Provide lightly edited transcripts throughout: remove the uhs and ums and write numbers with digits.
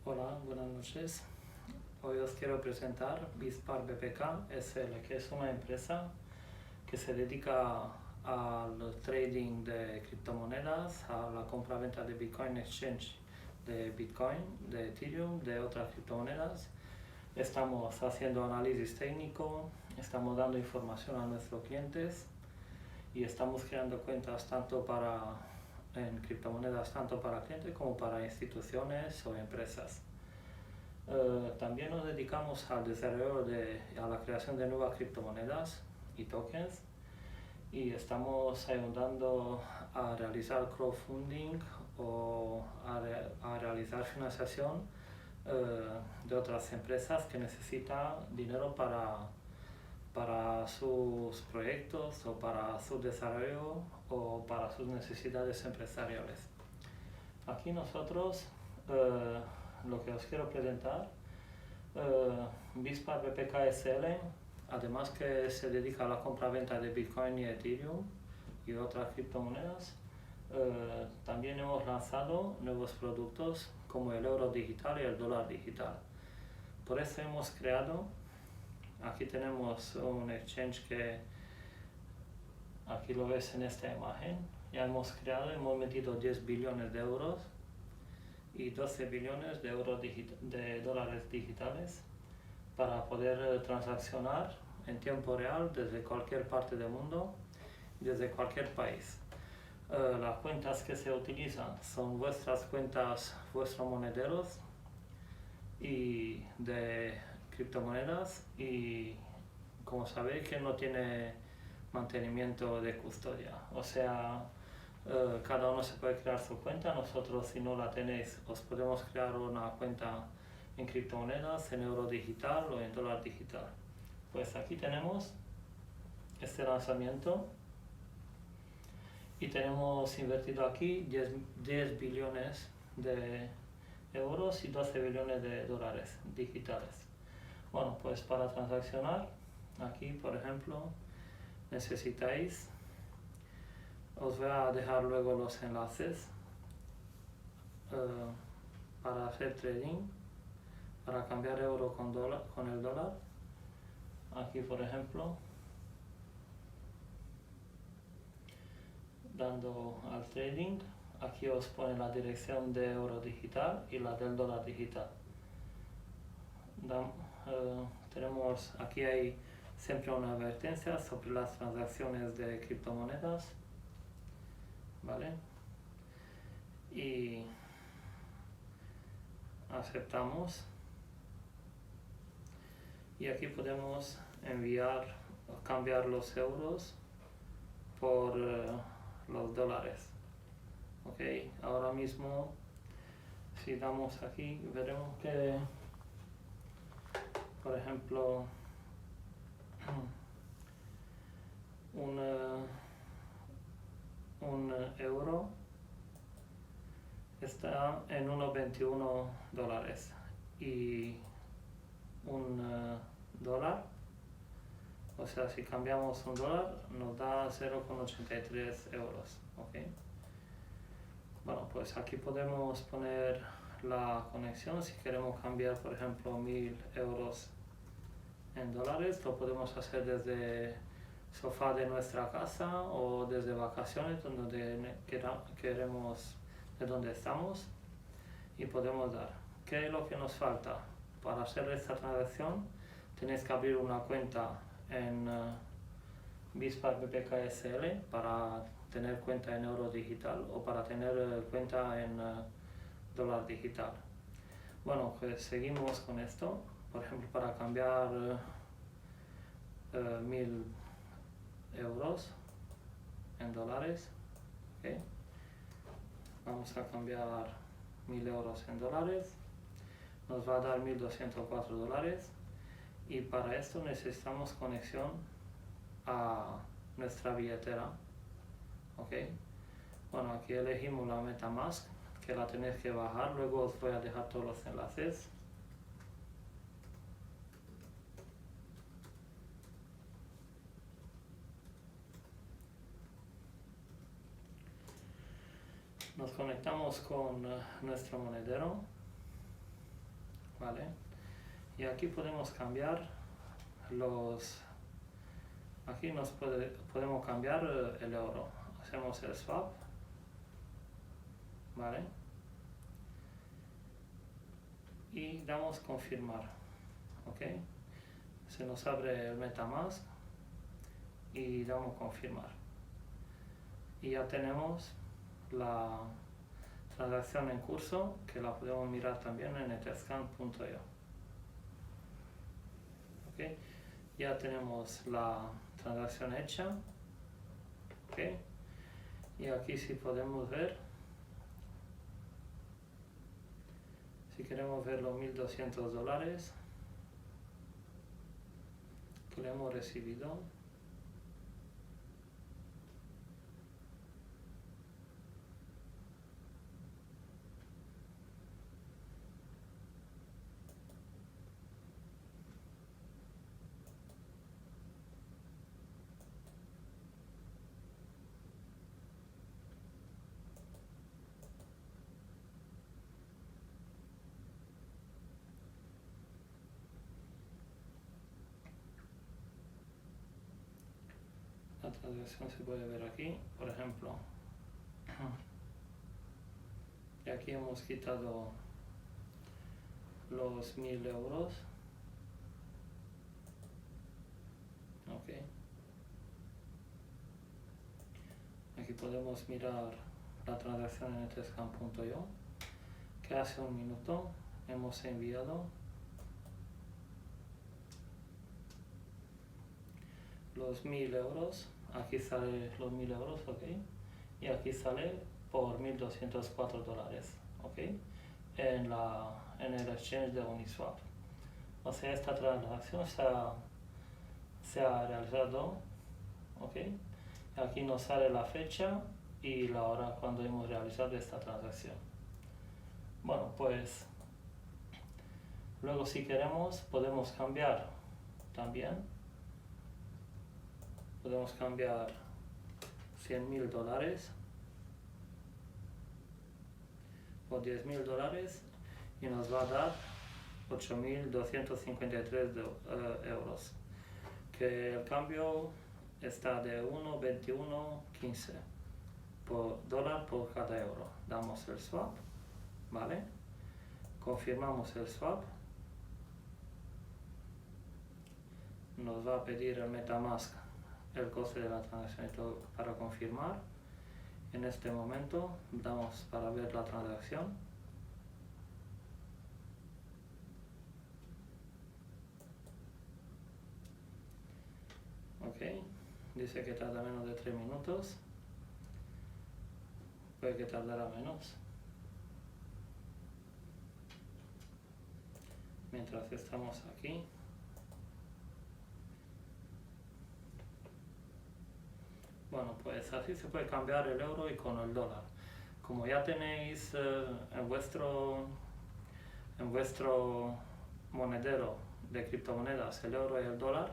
Hola, buenas noches. Hoy os quiero presentar Bispar BPK SL, que es una empresa que se dedica al trading de criptomonedas, a la compra-venta de Bitcoin Exchange, de Bitcoin, de Ethereum, de otras criptomonedas. Estamos haciendo análisis técnico, estamos dando información a nuestros clientes y estamos creando cuentas en criptomonedas tanto para clientes como para instituciones o empresas. También nos dedicamos al desarrollo a la creación de nuevas criptomonedas y tokens, y estamos ayudando a realizar crowdfunding o a realizar financiación de otras empresas que necesitan dinero para sus proyectos o para su desarrollo o para sus necesidades empresariales. Aquí nosotros lo que os quiero presentar, Bispar BPK SL, además que se dedica a la compra-venta de Bitcoin y Ethereum y otras criptomonedas, también hemos lanzado nuevos productos como el euro digital y el dólar digital. Por eso hemos creado, aquí tenemos un exchange que aquí lo ves en esta imagen. Ya hemos metido 10 billones de euros y 12 billones de dólares digitales para poder transaccionar en tiempo real desde cualquier parte del mundo, desde cualquier país. Las cuentas que se utilizan son vuestras cuentas, vuestros monederos y de criptomonedas, y como sabéis que no tiene mantenimiento de custodia, o sea, cada uno se puede crear su cuenta. Nosotros, si no la tenéis, os podemos crear una cuenta en criptomonedas, en euro digital o en dólar digital. Pues aquí tenemos este lanzamiento y tenemos invertido aquí 10 billones de euros y 12 billones de dólares digitales. Bueno, pues para transaccionar, aquí por ejemplo, necesitáis, os voy a dejar luego los enlaces para hacer trading, para cambiar euro con el dólar. Aquí por ejemplo, dando al trading, aquí os pone la dirección de euro digital y la del dólar digital. Tenemos, aquí hay siempre una advertencia sobre las transacciones de criptomonedas, ¿vale? Y aceptamos, y aquí podemos enviar o cambiar los euros por los dólares. Ok, ahora mismo si damos aquí veremos que, por ejemplo, un euro está en 1,21 dólares y un dólar, o sea, si cambiamos un dólar nos da 0,83 euros. ¿Okay? Bueno, pues aquí podemos poner la conexión. Si queremos cambiar, por ejemplo, 1000 euros en dólares, lo podemos hacer desde sofá de nuestra casa o desde vacaciones, donde queremos, de donde estamos, y podemos dar. ¿Qué es lo que nos falta? Para hacer esta transacción tenéis que abrir una cuenta en Bispar BPK SL para tener cuenta en euro digital o para tener cuenta en dólar digital. Bueno, pues seguimos con esto. Por ejemplo, para cambiar 1000 euros en dólares, ¿okay? Vamos a cambiar 1000 euros en dólares, nos va a dar 1204 dólares, y para esto necesitamos conexión a nuestra billetera. ¿Okay? Bueno, aquí elegimos la MetaMask, que la tenéis que bajar, luego os voy a dejar todos los enlaces. Nos conectamos con nuestro monedero. ¿vale? Y aquí podemos cambiar aquí podemos cambiar el euro. Hacemos el swap, ¿vale? Y damos confirmar, ¿ok? Se nos abre el MetaMask y damos confirmar. Y ya tenemos la transacción en curso, que la podemos mirar también en etherscan.io. ¿Okay? Ya tenemos la transacción hecha. ¿Okay? Y aquí sí podemos ver, si queremos ver los $1,200 que le hemos recibido. La transacción se puede ver aquí, por ejemplo. Y aquí hemos quitado los 1.000 euros. Okay. Aquí podemos mirar la transacción en etherscan.io, que hace un minuto hemos enviado los 1.000 euros. Aquí sale los 1.000 euros, ok, y aquí sale por $1,204, ok, en el exchange de Uniswap. O sea, esta transacción se ha realizado, ok. Aquí nos sale la fecha y la hora cuando hemos realizado esta transacción. Bueno, pues luego si queremos podemos cambiar también. Podemos cambiar $100,000 por $10,000 y nos va a dar 8.253 euros, que el cambio está de 1,2115 por dólar por cada euro. Damos el swap, ¿vale? Confirmamos el swap. Nos va a pedir el MetaMask el coste de la transacción y todo para confirmar. En este momento damos para ver la transacción. Ok, dice que tarda menos de 3 minutos. Puede que tardará menos. Mientras estamos aquí. Bueno, pues así se puede cambiar el euro y con el dólar. Como ya tenéis en vuestro monedero de criptomonedas el euro y el dólar,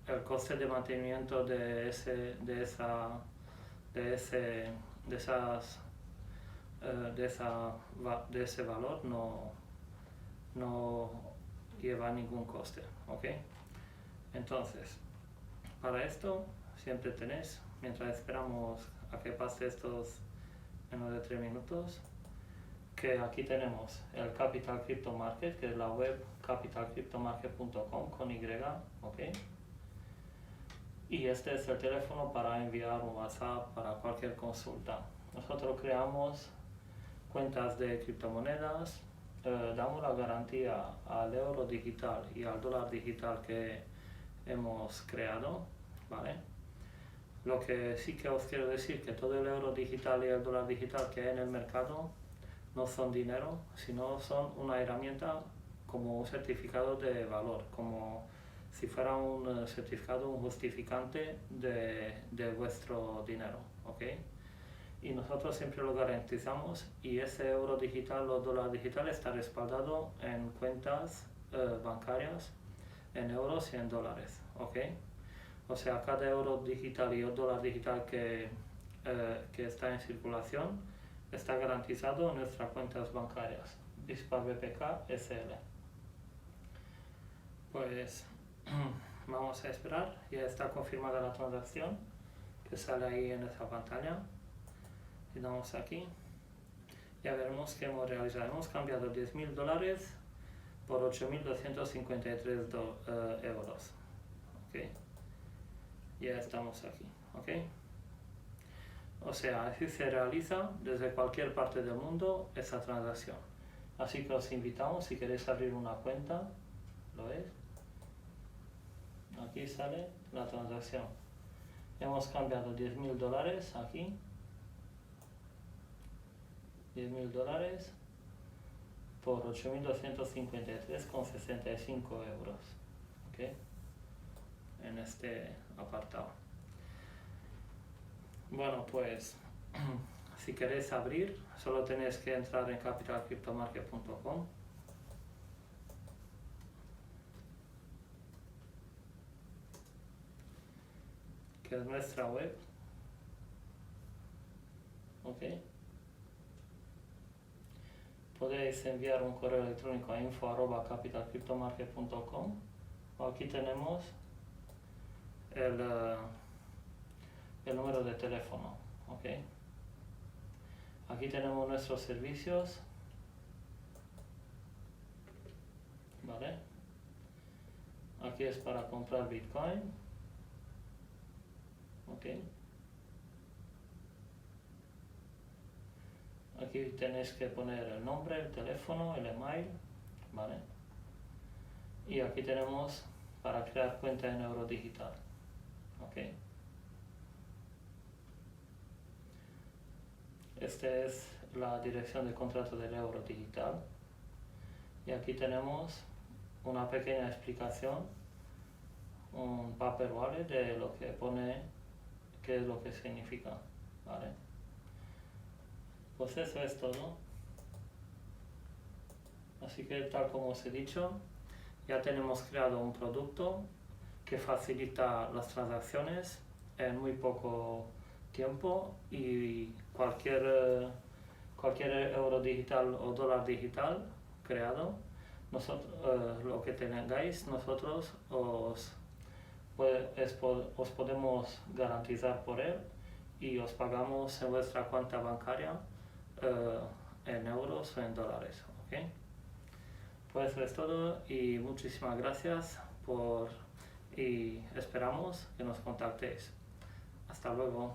el coste de mantenimiento de ese valor no lleva ningún coste, ¿ok? Entonces, para esto siempre tenéis, mientras esperamos a que pase estos menos de 3 minutos, que aquí tenemos el Capital Crypto Market, que es la web capitalcryptomarket.com con Y, ¿ok? Y este es el teléfono para enviar un WhatsApp para cualquier consulta. Nosotros creamos cuentas de criptomonedas, damos la garantía al euro digital y al dólar digital que hemos creado, ¿vale? Lo que sí que os quiero decir que todo el euro digital y el dólar digital que hay en el mercado no son dinero, sino son una herramienta como un certificado de valor, como si fuera un certificado, un justificante de vuestro dinero, ¿ok? Y nosotros siempre lo garantizamos y ese euro digital o dólar digital está respaldado en cuentas bancarias en euros y en dólares, ¿ok? O sea, cada euro digital y dólar digital que está en circulación está garantizado en nuestras cuentas bancarias, ISPA BPK SL. Pues vamos a esperar, ya está confirmada la transacción que sale ahí en esta pantalla. Le damos aquí, ya veremos que hemos realizado, hemos cambiado $10.000 por 8.253 euros. Okay. Ya estamos aquí, ¿ok? O sea, así se realiza desde cualquier parte del mundo esta transacción. Así que os invitamos, si queréis abrir una cuenta, ¿lo veis? Aquí sale la transacción. Hemos cambiado $10.000 aquí. $10.000 por 8.253,65 euros. ¿Ok? En este apartado. Bueno, pues si queréis abrir, solo tenéis que entrar en capitalcryptomarket.com. Que es nuestra web. ¿Ok? Podéis enviar un correo electrónico a info@capitalcryptomarket.com. Aquí tenemos el número de teléfono, ¿ok? Aquí tenemos nuestros servicios, ¿vale? Aquí es para comprar Bitcoin, ¿ok? Aquí tenéis que poner el nombre, el teléfono, el email, ¿vale? Y aquí tenemos para crear cuenta en euro digital, ¿ok? Esta es la dirección de contrato del euro digital. Y aquí tenemos una pequeña explicación, un paper wallet de lo que pone, qué es lo que significa, ¿vale? Pues eso es todo. Así que tal como os he dicho, ya tenemos creado un producto que facilita las transacciones en muy poco tiempo y cualquier euro digital o dólar digital creado, lo que tengáis, nosotros os podemos garantizar por él y os pagamos en vuestra cuenta bancaria en euros o en dólares, ¿ok? Pues eso es todo y muchísimas gracias y esperamos que nos contactéis. Hasta luego.